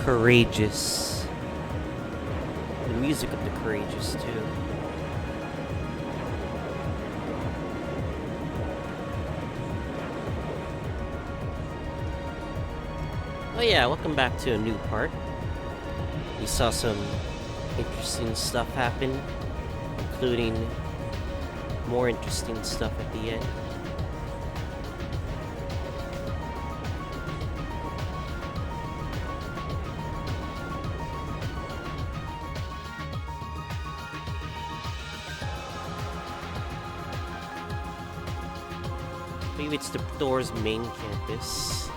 Courageous. The music of the Courageous, too. Oh yeah, welcome back to a new part. We saw some interesting stuff happen, including more interesting stuff at the end. Maybe it's the door's main campus.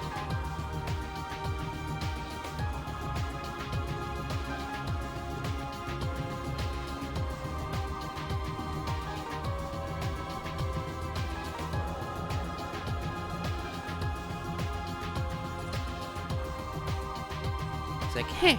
It's like, hey.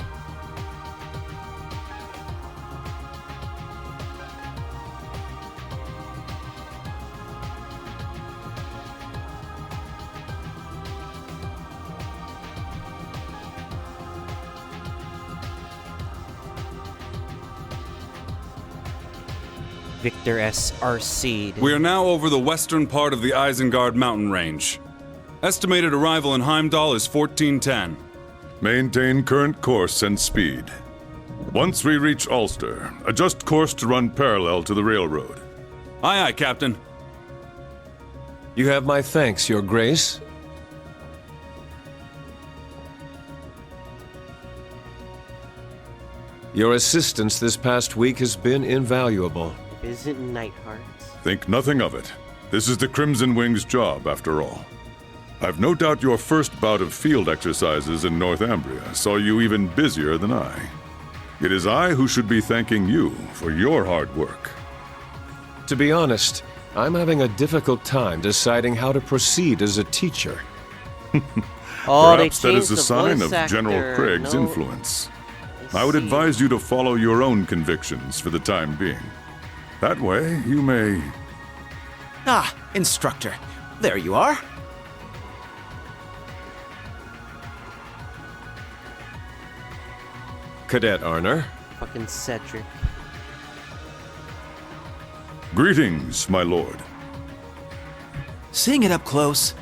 Victor S. Arcade. We are now over the western part of the Isengard mountain range. Estimated arrival in Heimdallr is 1410. Maintain current course and speed. Once we reach Ulster, adjust course to run parallel to the railroad. Aye, aye, Captain. You have my thanks, Your Grace. Your assistance this past week has been invaluable. Isn't Nightheart? Think nothing of it. This is the Crimson Wing's job, after all. I've no doubt your first bout of field exercises in Northumbria saw you even busier than I. It is I who should be thanking you for your hard work. To be honest, I'm having a difficult time deciding how to proceed as a teacher. Oh, Perhaps they that is changed a the sign voice of General actor. Craig's No. influence. I I would see. advise you to follow your own convictions for the time being. That way, you may... Ah, instructor. There you are. Cadet Arner. Fucking Cedric. Greetings, my lord. Seeing it up close,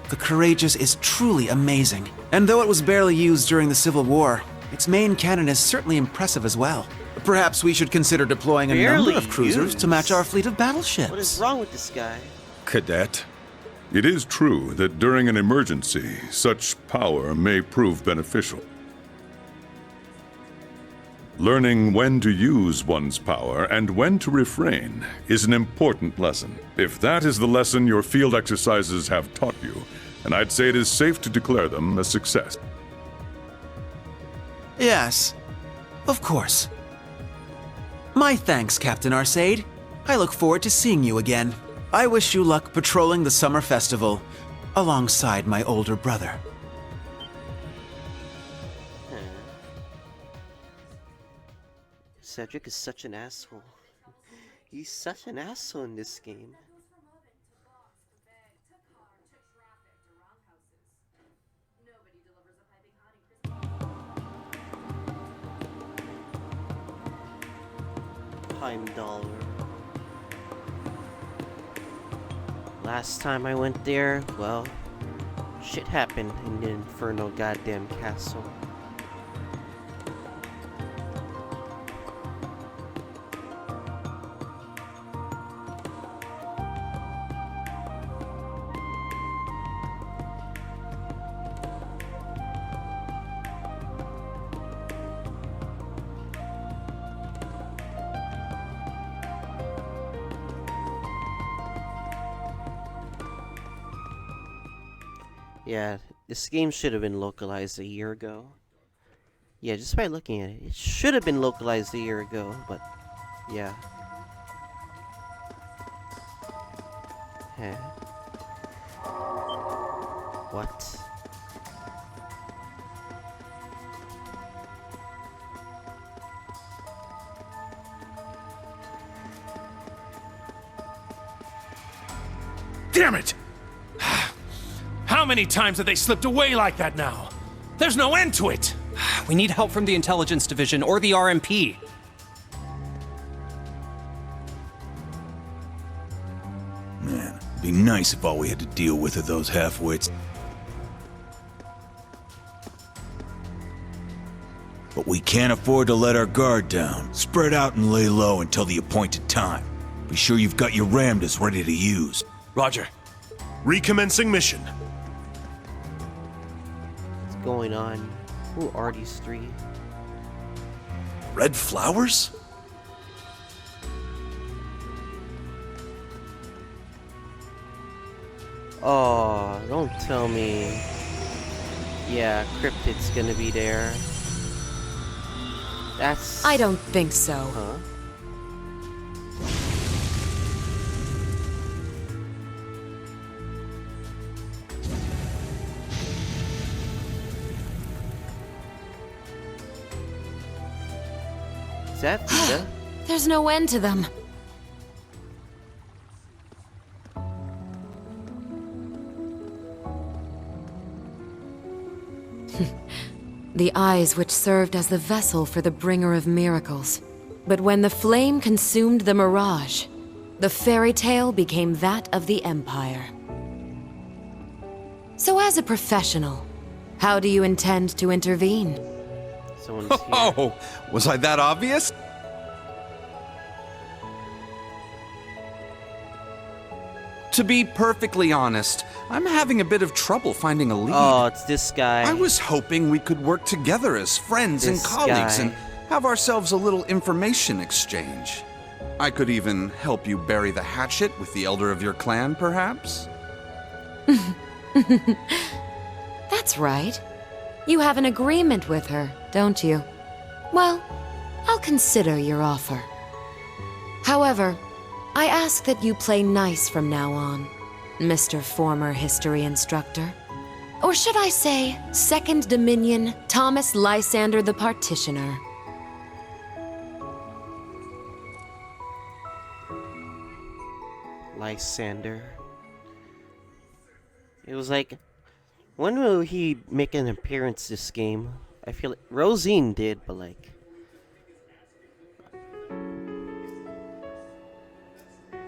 the Courageous is truly amazing. And though it was barely used during the Civil War, its main cannon is certainly impressive as well. Perhaps we should consider deploying a number Barely of cruisers to match used? our fleet of battleships. What is wrong with this guy? Cadet. It is true that during an emergency, such power may prove beneficial. Learning when to use one's power and when to refrain is an important lesson. If that is the lesson your field exercises have taught you, then I'd say it is safe to declare them a success. Yes, of course. My thanks, Captain Arcade. I look forward to seeing you again. I wish you luck patrolling the summer festival alongside my older brother. Cedric is such an asshole. He's such an asshole in this game. Heimdallr. Last time I went there, well, shit happened in the infernal goddamn castle. Yeah, this game should have been localized a year ago. Yeah, just by looking at it, it should have been localized a year ago, but yeah. Huh. What? Damn it! How many times have they slipped away like that now? There's no end to it! We need help from the Intelligence Division or the RMP. Man, it'd be nice if all we had to deal with are those half-wits. But we can't afford to let our guard down. Spread out and lay low until the appointed time. Be sure you've got your Ramdas ready to use. Roger. Recommencing mission. What's going on? Who are these three? Red flowers? Oh, don't tell me. Yeah, Cryptid's gonna be there. That's... I don't think so. Huh? Is that Vita? There's no end to them. The eyes which served as the vessel for the bringer of miracles. But when the flame consumed the mirage, the fairy tale became that of the Empire. So as a professional, how do you intend to intervene? Someone's here. Oh, was I that obvious? To be perfectly honest, I'm having a bit of trouble finding a lead. Oh, it's this guy. I was hoping we could work together as friends and This colleagues guy. and have ourselves a little information exchange. I could even help you bury the hatchet with the elder of your clan, perhaps? That's right. You have an agreement with her, don't you? Well, I'll consider your offer. However, I ask that you play nice from now on, Mr. Former History Instructor. Or should I say, Second Dominion Thomas Lysander the Partitioner. Lysander. It was like, when will he make an appearance this game? I feel like Rosine did, but like...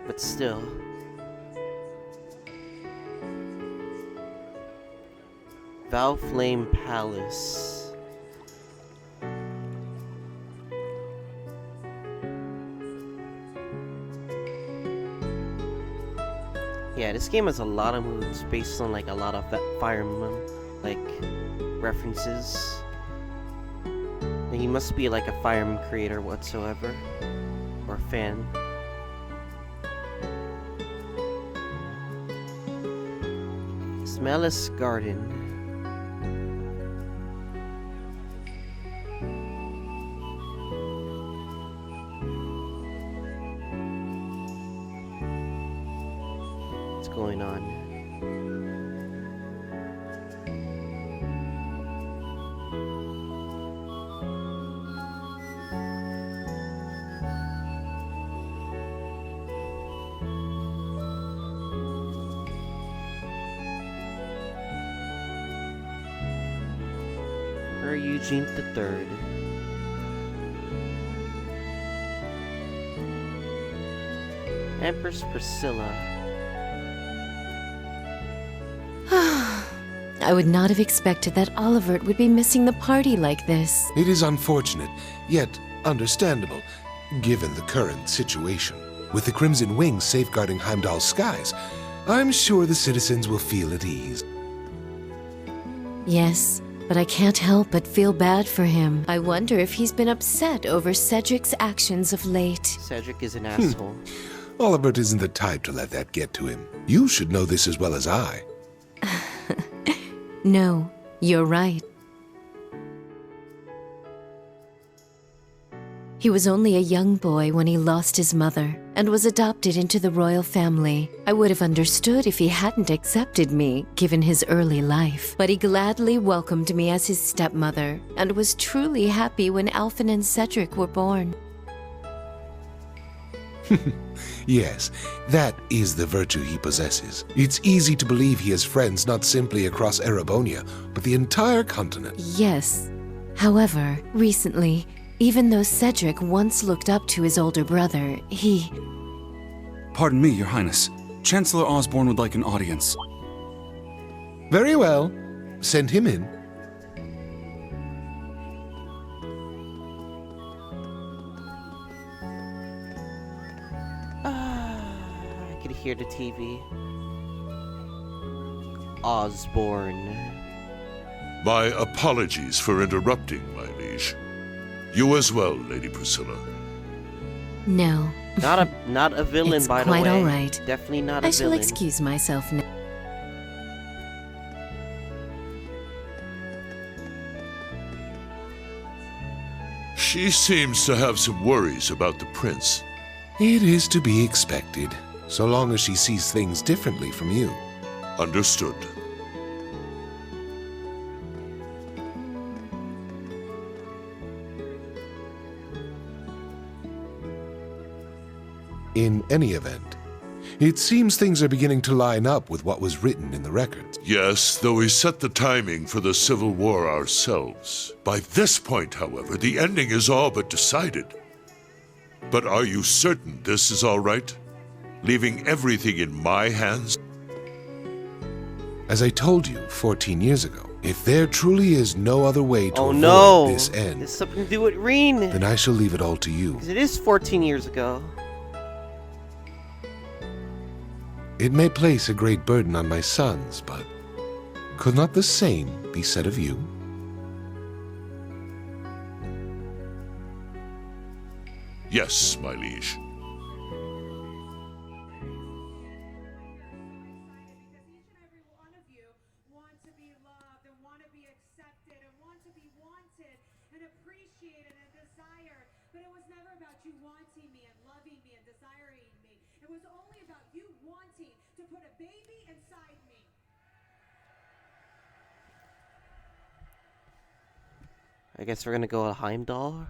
But still. Valflame Palace. Yeah, this game has a lot of moves based on like a lot of Fire Emblem like references. And he must be like a Fire Emblem creator whatsoever, or fan. Smellis Garden. What's going on? Eugene III. Empress Priscilla. I would not have expected that Olivert would be missing the party like this. It is unfortunate, yet understandable, given the current situation. With the Crimson Wings safeguarding Heimdall's skies, I'm sure the citizens will feel at ease. Yes, but I can't help but feel bad for him. I wonder if he's been upset over Cedric's actions of late. Cedric is an asshole. Olivert isn't the type to let that get to him. You should know this as well as I. No, you're right. He was only a young boy when he lost his mother and was adopted into the royal family. I would have understood if he hadn't accepted me, given his early life. But he gladly welcomed me as his stepmother and was truly happy when Alphen and Cedric were born. Yes, that is the virtue he possesses. It's easy to believe he has friends not simply across Erebonia, but the entire continent. Yes, However, recently, even though Cedric once looked up to his older brother, he... Pardon me, Your Highness. Chancellor Osborne would like an audience. Very well. Send him in. I could hear the TV. Osborne. My apologies for interrupting, my liege. You as well, Lady Priscilla. No. Not a villain, It's by the way. quite all right. Definitely not a I shall villain. excuse myself now. She seems to have some worries about the prince. It is to be expected, so long as she sees things differently from you. Understood. In any event, it seems things are beginning to line up with what was written in the records. Yes, though we set the timing for the Civil War ourselves. By this point, however, the ending is all but decided. But are you certain this is all right? Leaving everything in my hands? As I told you 14 years ago, if there truly is no other way to avoid no! this end, It's something to do with Reen! then I shall leave it all to you. Because it is 14 years ago. It may place a great burden on my sons, but could not the same be said of you? Yes, my liege. I guess we're gonna go to Heimdallr.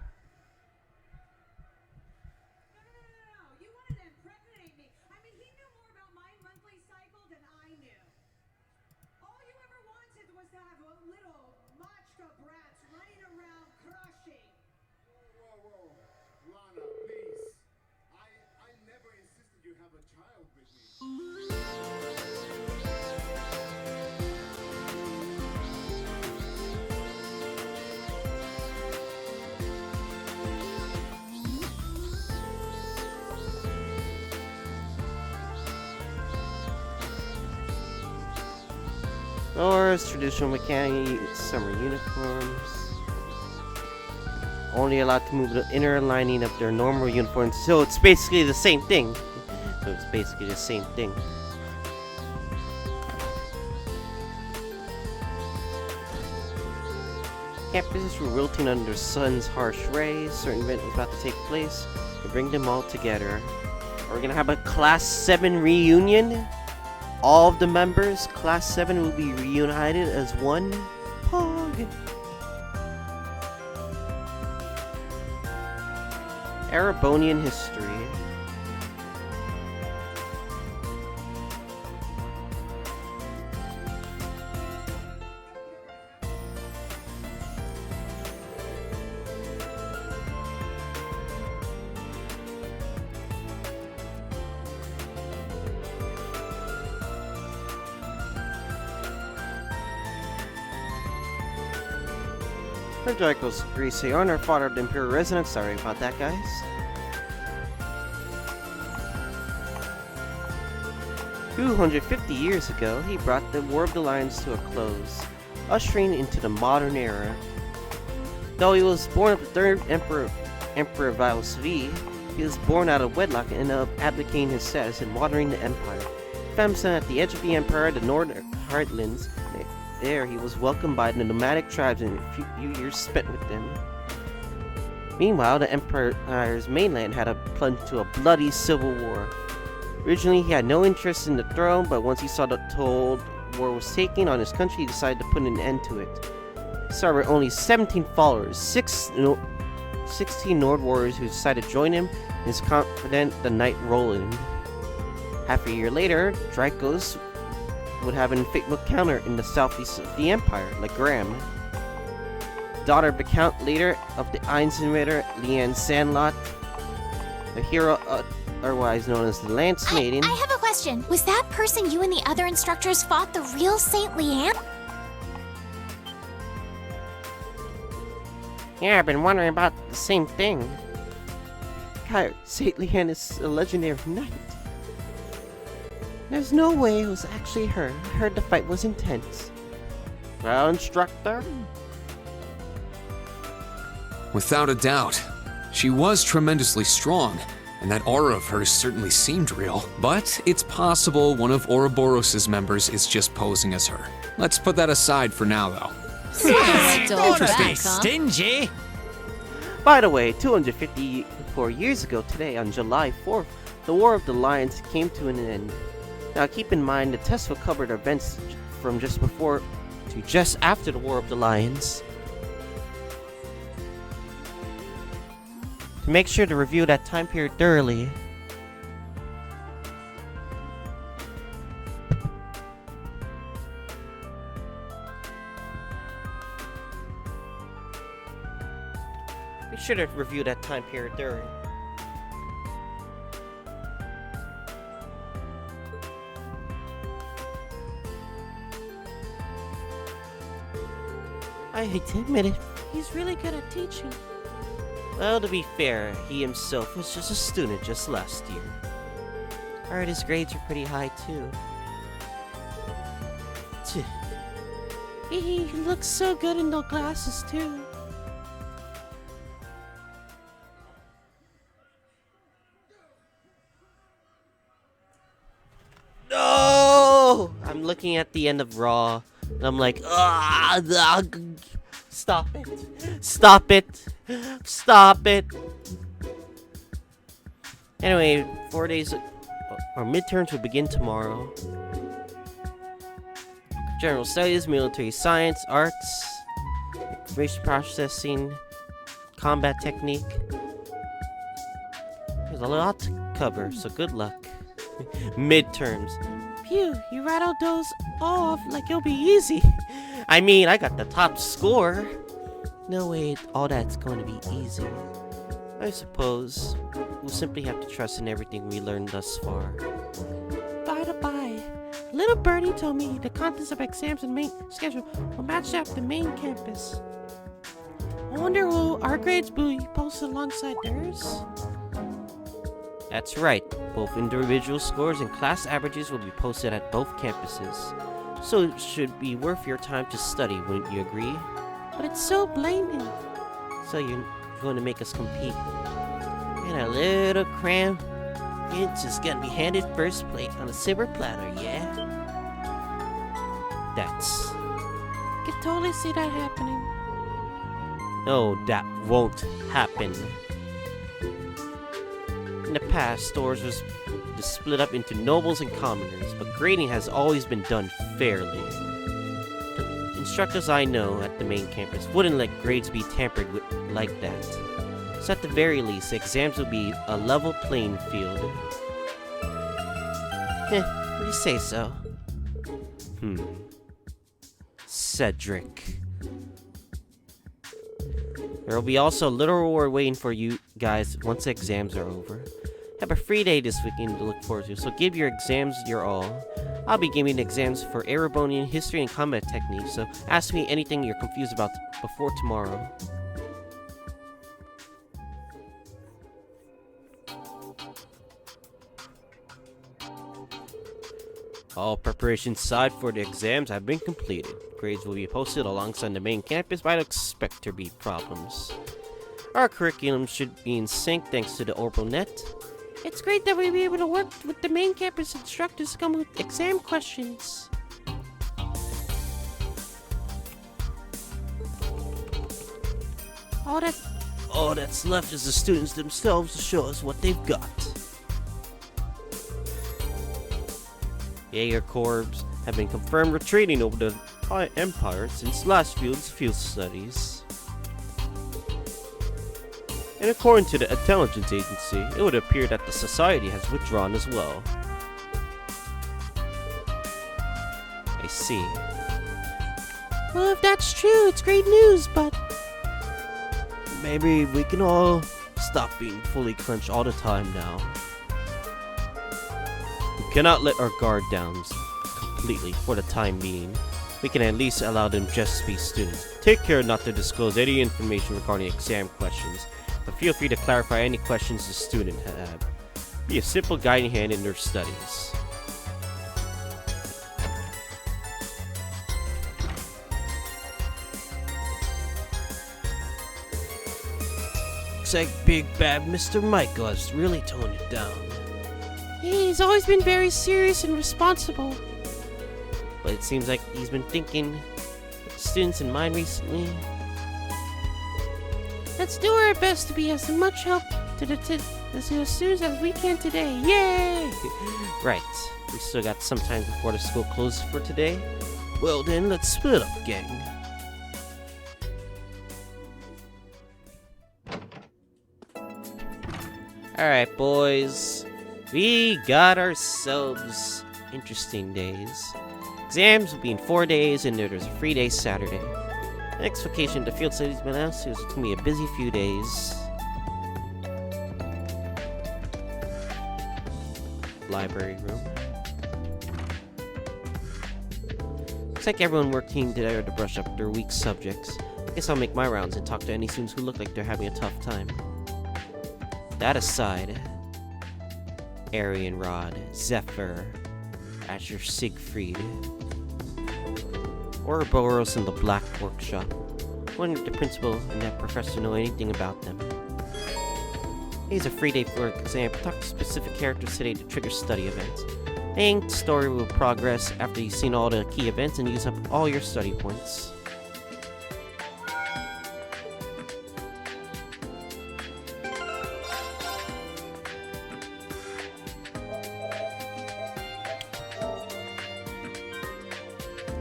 Doors, traditional mechanic, summer uniforms. Only allowed to move the inner lining of their normal uniforms, so it's basically the same thing. Campuses were wilting under the sun's harsh rays. Certain event was about to take place to bring them all together. Are we gonna have a Class 7 reunion? All of the members, Class 7, will be reunited as one. Pog. Erebonian history. Draco's Greece, honor, father of the Imperial Resident. Sorry about that, guys. "250 years ago, he brought the War of the Lions to a close, ushering into the modern era. Though he was born of the third Emperor Valflame, he was born out of wedlock and ended up abdicating his status and watering the Empire. Found son at the edge of the Empire, the Northern Heartlands. There, he was welcomed by the nomadic tribes and a few years spent with them. Meanwhile, the Empire's mainland had plunged into a bloody civil war. Originally, he had no interest in the throne, but once he saw the toll war was taking on his country, he decided to put an end to it. He started with only 17 followers, 16 Nord warriors who decided to join him, and is confident the Knight Roland. Half a year later, Dracos would have an fateful counter in the southeast of the Empire, like Graham. daughter of the Count Leader of the Einsenritter, Leanne Sandlot, a hero otherwise known as the Lance Maiden. I have a question. Was that person you and the other instructors fought the real Saint Leanne? Yeah, I've been wondering about the same thing. God, Saint Leanne is a legendary knight. There's no way it was actually her. I heard the fight was intense. Well, instructor? Without a doubt. She was tremendously strong, and that aura of hers certainly seemed real. But it's possible one of Ouroboros' members is just posing as her. Let's put that aside for now, though. Don't be stingy. By the way, 254 years ago today, on July 4th, the War of the Lions came to an end. Now keep in mind, the test will cover the events from just before to just after the War of the Lions. To make sure to review that time period thoroughly. Be sure to review that time period thoroughly. I hate to admit it, he's really good at teaching. Well, to be fair, he himself was just a student just last year. Heard his grades were pretty high too. He looks so good in those glasses too. No! I'm looking at the end of Raw, and I'm like, stop it. Stop it. Stop it. Anyway, 4 days, our midterms will begin tomorrow. General studies, military science, arts, information processing, combat technique. There's a lot to cover, so good luck. Midterms. Phew, you rattled those off like it'll be easy. I mean, I got the top score. No way, all that's going to be easy. I suppose we'll simply have to trust in everything we learned thus far. By the by, little birdie told me the contents of exams and main schedule will match up the main campus. I wonder will our grades be posted alongside theirs? That's right, both individual scores and class averages will be posted at both campuses. So it should be worth your time to study, wouldn't you agree? But it's so blaming. So you're going to make us compete. And a little cram. It's just gonna be handed first plate on a silver platter, yeah? That's... I can totally see that happening. No, that won't happen. In the past, stores was split up into nobles and commoners, but grading has always been done fairly. The instructors I know at the main campus wouldn't let grades be tampered with like that. So at the very least, the exams will be a level playing field. What do you say so? Cedric. There will be also a little reward waiting for you guys once the exams are over. Have a free day this weekend to look forward to, so give your exams your all. I'll be giving exams for Erebonian history and combat techniques, so ask me anything you're confused about before tomorrow. All preparations aside for the exams have been completed. Grades will be posted alongside the main campus, but I don't expect there to be problems. Our curriculum should be in sync thanks to the OrboNet. It's great that we'll be able to work with the main campus instructors to come with exam questions. All that's left is the students themselves to show us what they've got. Jaeger Corps have been confirmed retreating over the Empire since last field studies. And according to the intelligence agency, it would appear that the society has withdrawn as well. I see. Well, if that's true, it's great news, but Maybe we can all stop being fully clenched all the time now. We cannot let our guard down completely for the time being. We can at least allow them just to be students. Take care not to disclose any information regarding exam questions, but feel free to clarify any questions the student have. Be a simple guiding hand in their studies. Looks like Big Bad Mr. Michael has really toned it down. He's always been very serious and responsible. But it seems like he's been thinking with the students in mind recently. Let's do our best to be as much help to the students as we can today. Yay! Right. We still got some time before the school closes for today. Well then, let's split up, gang. Alright, boys. We got ourselves interesting days. Exams will be in 4 days, and there's a free day Saturday. Next vacation to field studies been announced, so it's going to be a busy few days. Library room. Looks like everyone working together to brush up their weak subjects. Guess I'll make my rounds and talk to any students who look like they're having a tough time. That aside, Arian Rod, Zephyr, Azure Siegfried, Ouroboros in the Black Workshop. Wonder if the principal and that professor know anything about them. It's a free day for exam. Talk to specific characters today to trigger study events. I think the story will progress after you've seen all the key events and use up all your study points.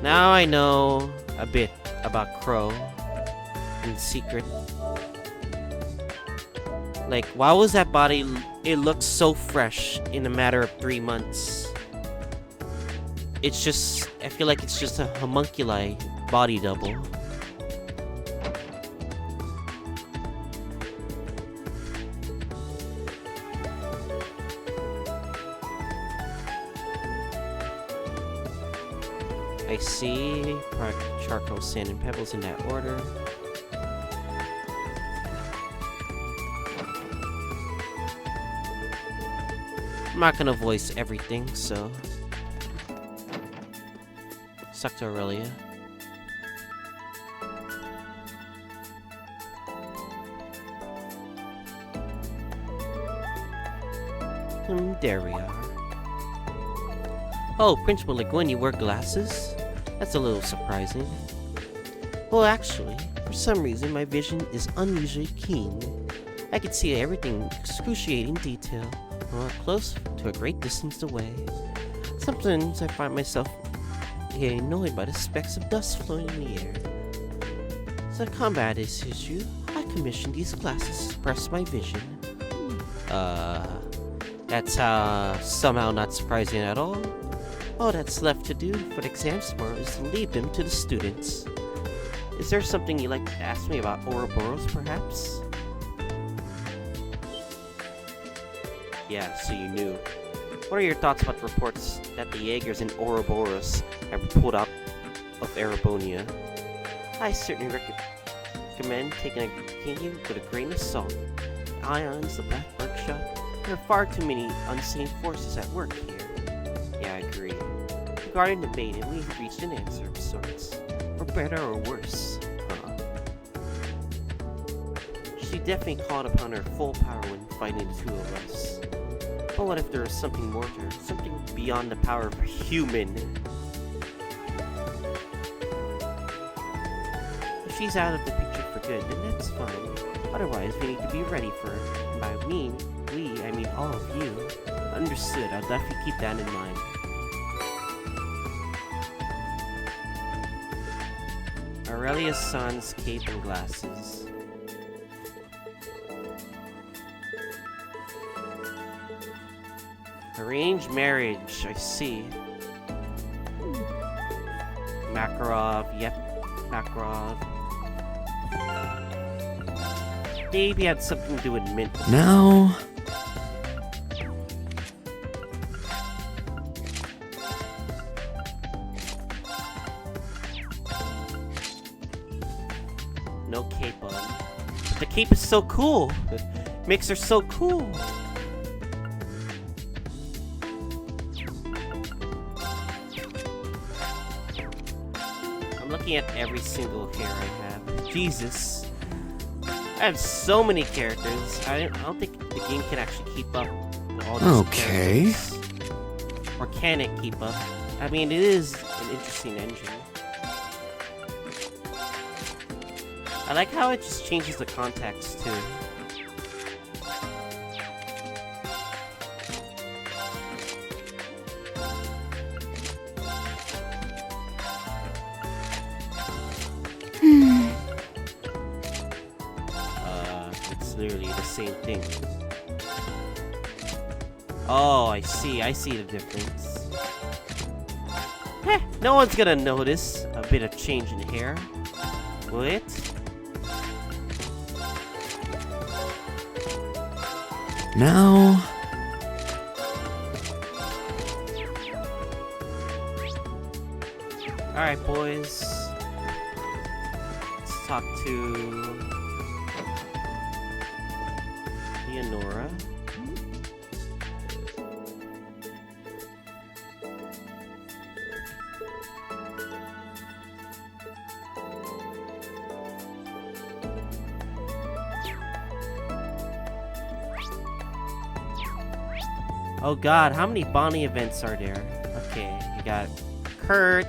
Now I know a bit about Crow and Secret. Like, why was that body, it looks so fresh in a matter of 3 months? It's just, I feel like it's just a homunculi body double. I see. Charcoal, sand, and pebbles in that order. I'm not gonna voice everything, so... Suck to Aurelia. There we are. Oh, Principal Legwin, you wear glasses? That's a little surprising. Well, actually, for some reason, my vision is unusually keen. I can see everything in excruciating detail, from up close to a great distance away. Sometimes I find myself getting annoyed by the specks of dust floating in the air. So to combat this issue, I commissioned these glasses to suppress my vision. That's somehow not surprising at all. All that's left to do for the exams tomorrow is to leave them to the students. Is there something you'd like to ask me about Ouroboros, perhaps? Yeah, so you knew. What are your thoughts about the reports that the Jaegers in Ouroboros have pulled out of Erebonia? I certainly recommend taking a opinion with a grain of salt. The Ions, the Black Workshop, there are far too many unseen forces at work here. Yeah, I agree. Regarding the maiden, we've reached an answer of sorts. For better or worse. She definitely called upon her full power when fighting the two of us. But what if there is something more to her? Something beyond the power of a human? If she's out of the picture for good, then that's fine. Otherwise, we need to be ready for her. And by we, I mean all of you. Understood, I'll definitely keep that in mind. Aurelia's son's cape and glasses. Arranged marriage, I see. Makarov, yep, Makarov. maybe had something to do with Mint. Now... No cape on. But the cape is so cool. It makes her so cool. I'm looking at every single hair I have. Jesus. I have so many characters. I don't think the game can actually keep up with all these characters. Or can it keep up? I mean, it is an interesting engine. I like how it just changes the context too. It's literally the same thing. Oh, I see the difference. Heh, no one's gonna notice a bit of change in hair. Will it? Now... Alright, boys. Let's talk to... Leonora. Oh god, how many Bonnie events are there? Okay, you got Kurt,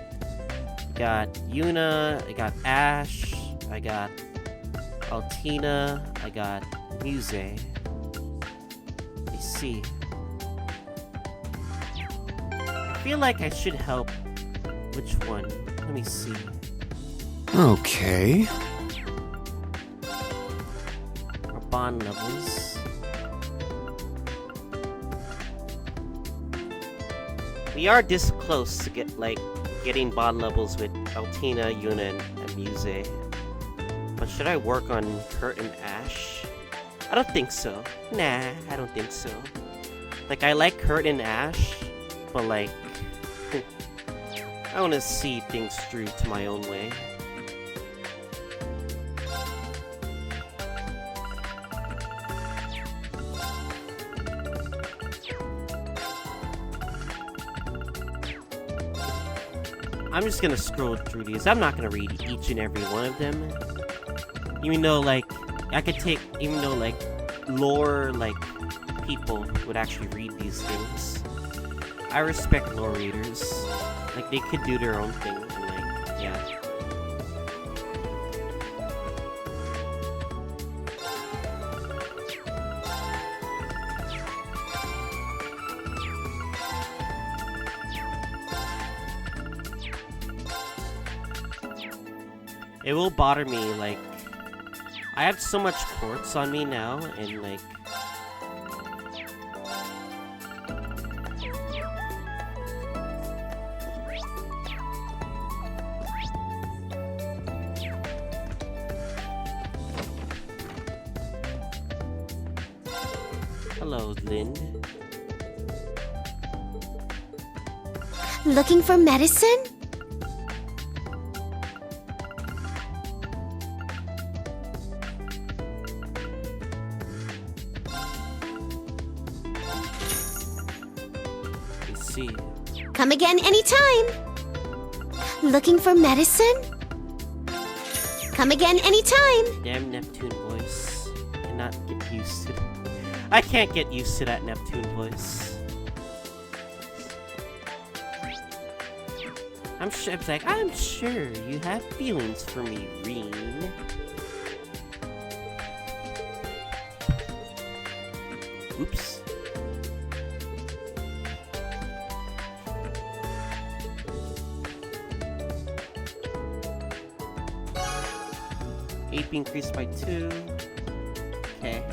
you got Yuna, I got Ash, I got Altina, I got Muse. Let me see. I feel like I should help. Which one? Let me see. Okay. Our bond levels. We are this close to getting bond levels with Altina, Yuna, and Muse. But should I work on Kurt and Ash? I don't think so. Nah, I don't think so. Like, I like Kurt and Ash, but like... I want to see things through to my own way. I'm just gonna scroll through these. I'm not gonna read each and every one of them. Even though, like, even though, like, lore, like, people would actually read these things. I respect lore readers. Like, they could do their own thing, and, like, yeah. It will bother me, like, I have so much quartz on me now, and like... Hello, Lynn. Looking for medicine? Come again anytime. Looking for medicine? Come again anytime. Damn Neptune voice. Cannot get used to it. I can't get used to that Neptune voice. I'm sure you have feelings for me, Reen. Oops. AP increased by 2. Okay.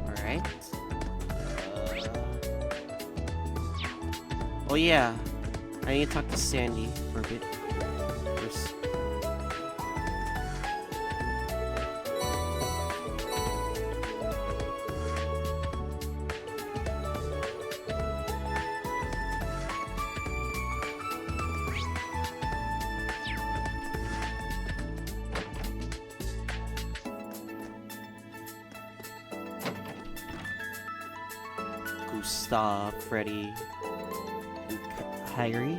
Alright. Oh yeah. I need to talk to Sandy for a bit. First. Gustav, Freddy, and Harry.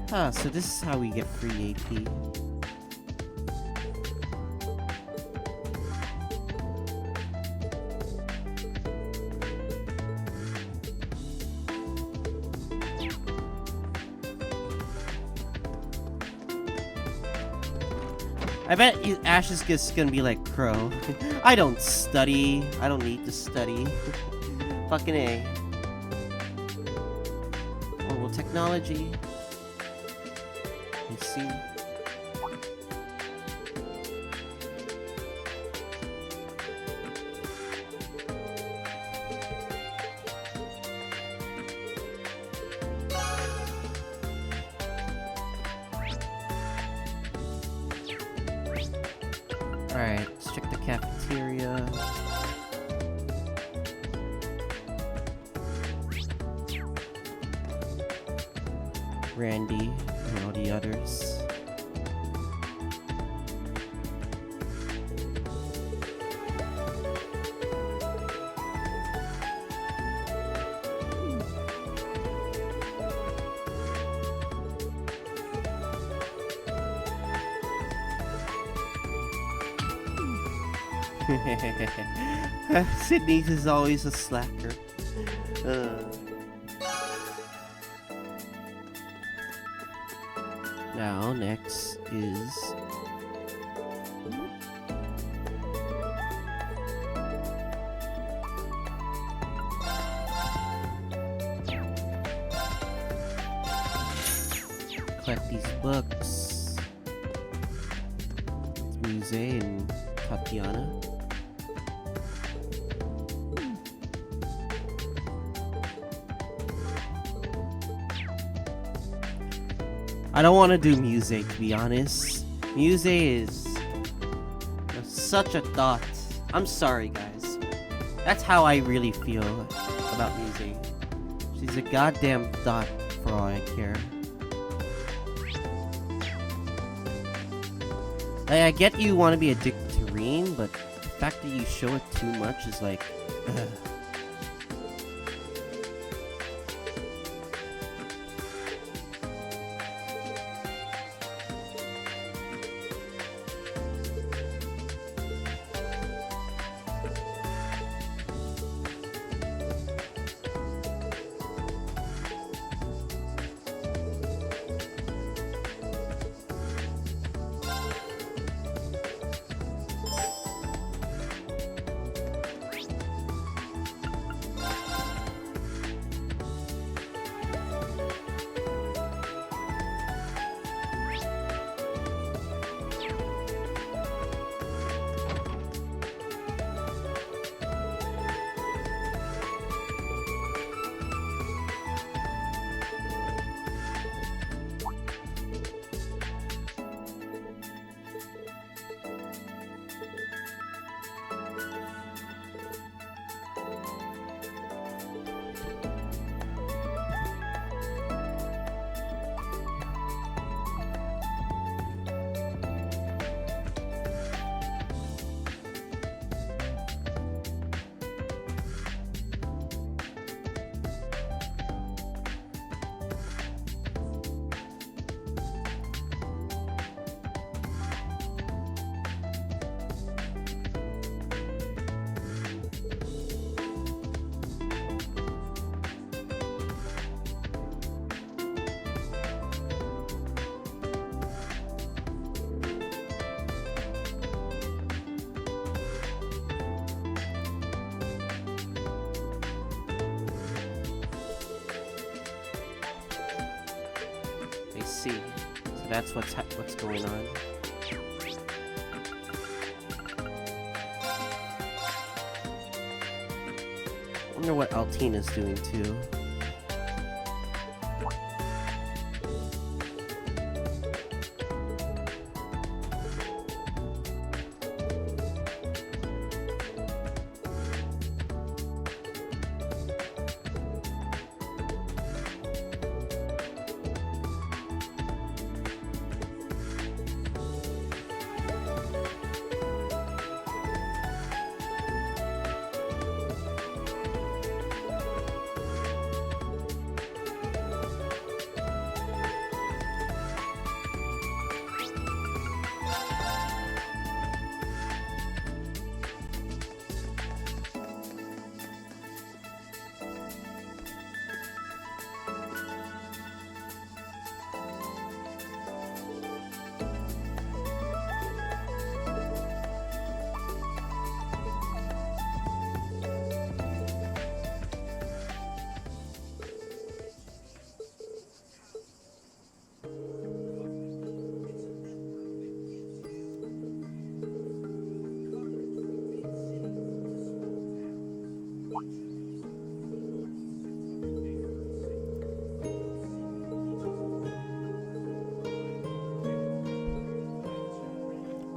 Ah, so this is how we get free AP. I bet Ash is just gonna be like Crow. I don't study. I don't need to study. Fucking A. Oh, well, technology. Let's see. Alright, let's check the cafeteria. Randy and all the others. Sydney is always a slacker. Now, next is... collect these books. It's Muse and Tatiana. I don't want to do Muse, to be honest. Muse is such a thought. I'm sorry, guys. That's how I really feel about Muse. She's a goddamn thought for all I care. I get you want to be addicted to Reen, but the fact that you show it too much is like... see. So that's what's going on. I wonder what Altina's doing too.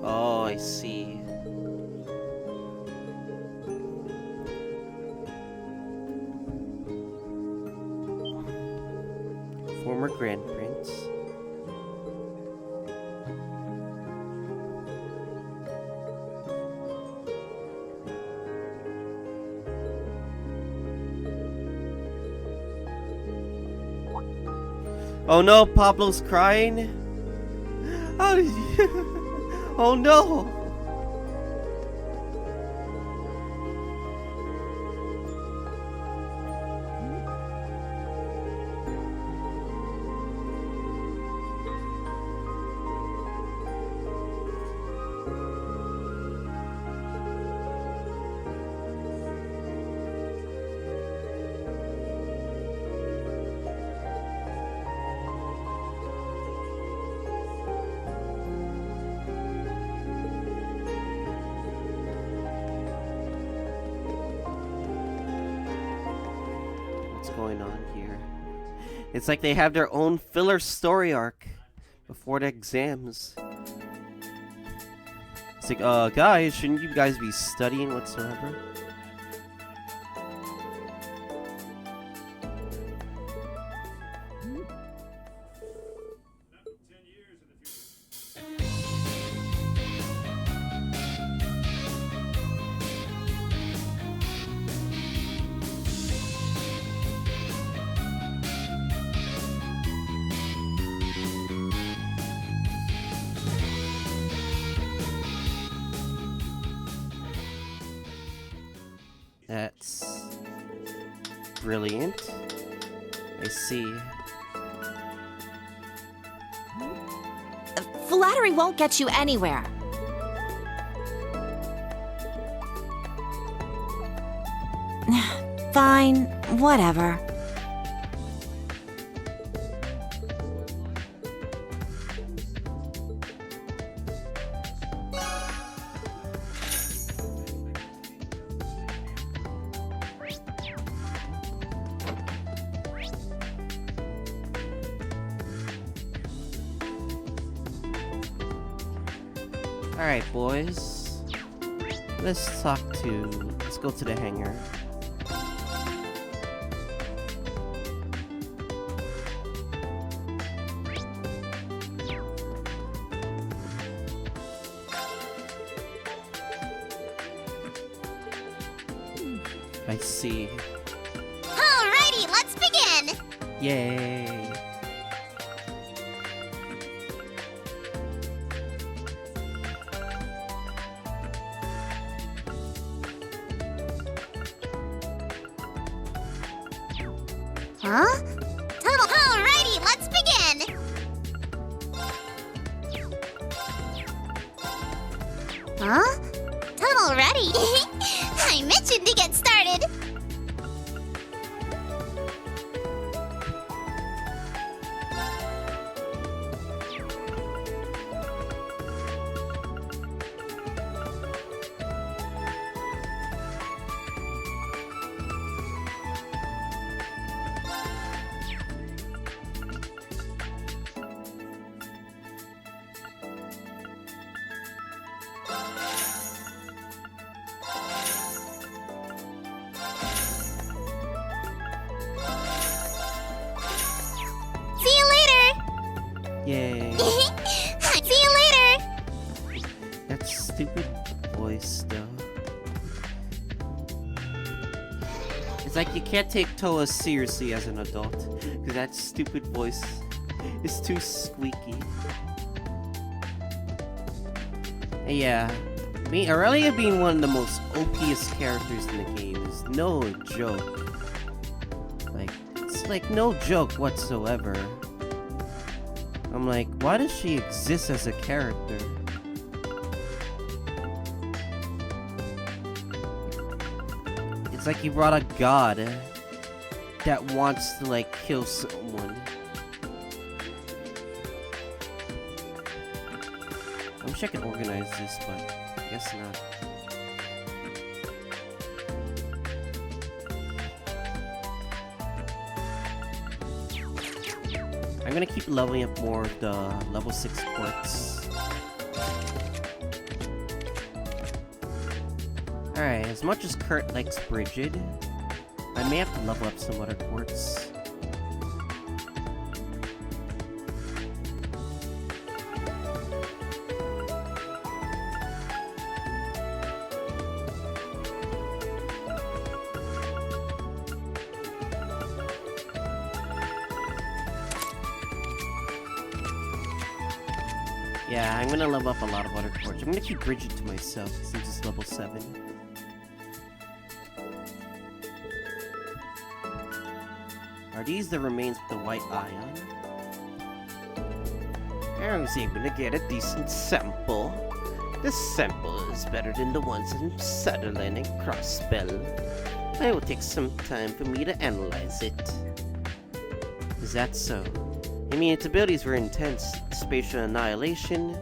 Oh, I see. Former Grand Prince. Oh no, Pablo's crying. How did you? Oh no. Going on here? It's like they have their own filler story arc before the exams. It's like, guys, shouldn't you guys be studying whatsoever? That's brilliant. I see. Flattery won't get you anywhere. Fine, whatever. Alright, boys. Let's go to the hangar. I see. Alrighty, let's begin! Yay! Huh? Alrighty, let's begin! Huh? Tunnel ready? I'm itching to get started! Yay. See you later! That stupid voice, though. It's like you can't take Toa seriously as an adult, because that stupid voice is too squeaky. And yeah, Aurelia being one of the most OP'est characters in the game is no joke. Like, it's like no joke whatsoever. I'm like, why does she exist as a character? It's like you brought a god that wants to, like, kill someone. I wish I could organize this, but I guess not. I'm gonna keep leveling up more of the level 6 quartz. Alright, as much as Kurt likes Brigid, I may have to level up some other quartz. Yeah, I'm gonna level up a lot of other quartz. I'm gonna keep Bridget to myself since it's level 7. Are these the remains of the white ion? I was able to get a decent sample. This sample is better than the ones in Sutherland and Crossbell. It will take some time for me to analyze it. Is that so? I mean, its abilities were intense. Spatial annihilation,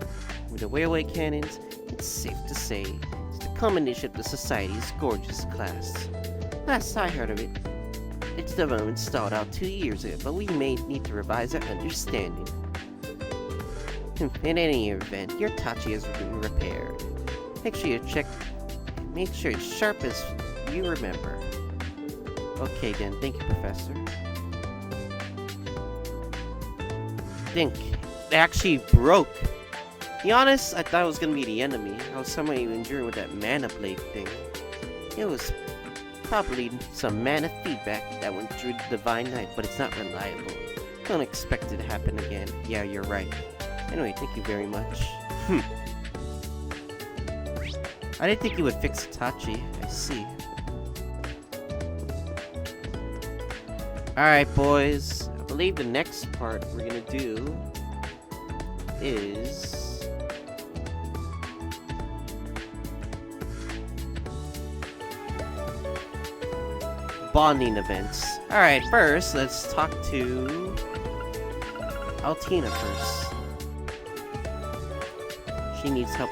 with the railway cannons, it's safe to say it's the culmination of the Society's gorgeous class. Last I heard of it, its development stalled out 2 years ago, but we may need to revise our understanding. In any event, your Tachi has been repaired. Make sure it's sharp as you remember. Okay then, thank you, Professor. Think. It actually broke. To be honest, I thought it was gonna be the enemy. I was somehow enduring with that mana blade thing. It was probably some mana feedback that went through the Divine Knight, but it's not reliable. Don't expect it to happen again. Yeah, you're right. Anyway, thank you very much. I didn't think you would fix Tachi. I see. Alright, boys. I believe the next part we're gonna do is bonding events. Alright, first, let's talk to Altina first. She needs help.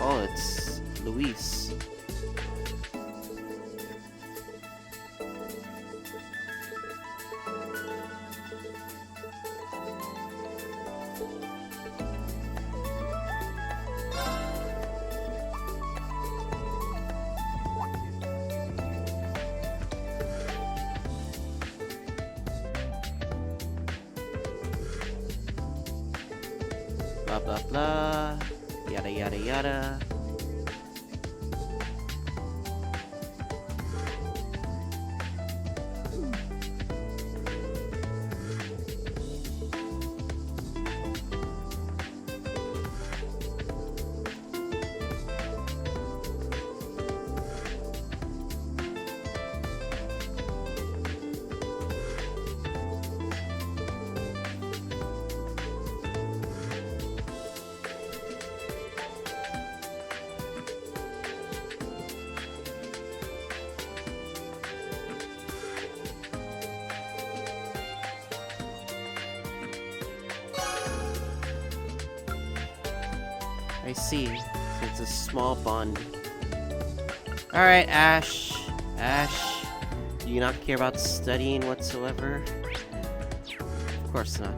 Oh, it's Luis. Blah blah blah, yada yada yada. I see. So it's a small bond. Alright, Ash. Ash, do you not care about studying whatsoever? Of course not.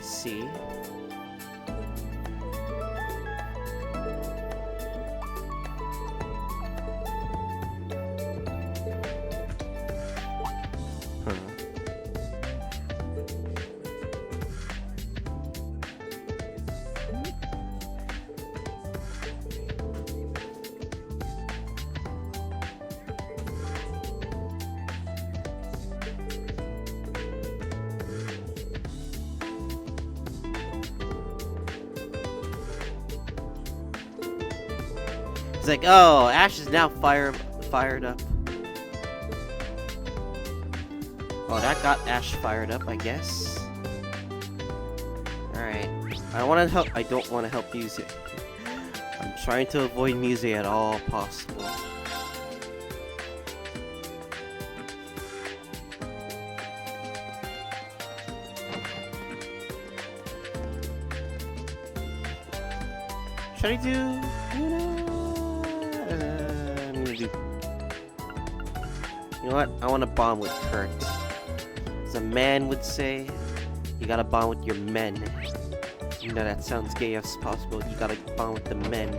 See. It's like, oh, Ash is now fired up. Oh, that got Ash fired up, I guess. Alright. I want to help. I don't want to help music. I'm trying to avoid music at all possible. Should I do? I'm gonna do. You know what? I want to bond with Kurt. As a man would say, you gotta bond with your men. You know that sounds gay as possible. You gotta bond with the men.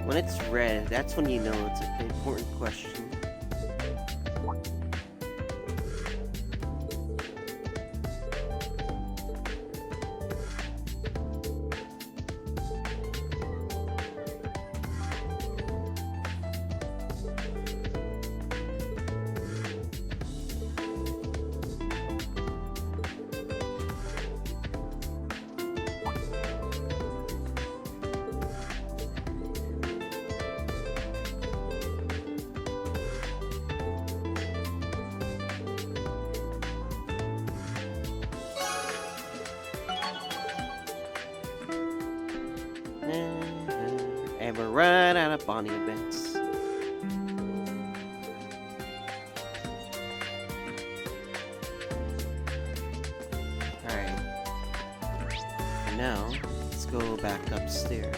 When it's red, that's when you know it's an important question. And we're running out of bonding events. Alright. Now, let's go back upstairs.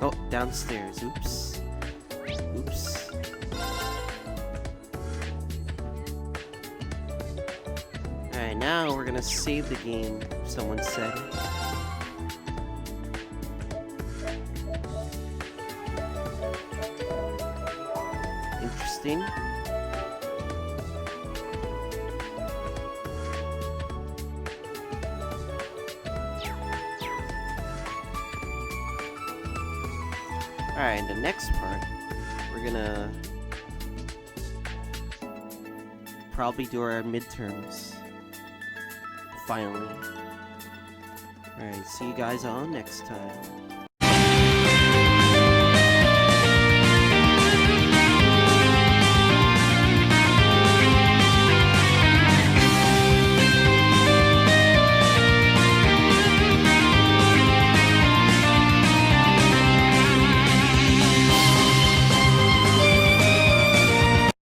Oh, downstairs. Oops. Oops. Alright, now we're gonna save the game, someone said. Interesting. Alright, in the next part, we're gonna probably do our midterms. Finally. Alright, see you guys all next time.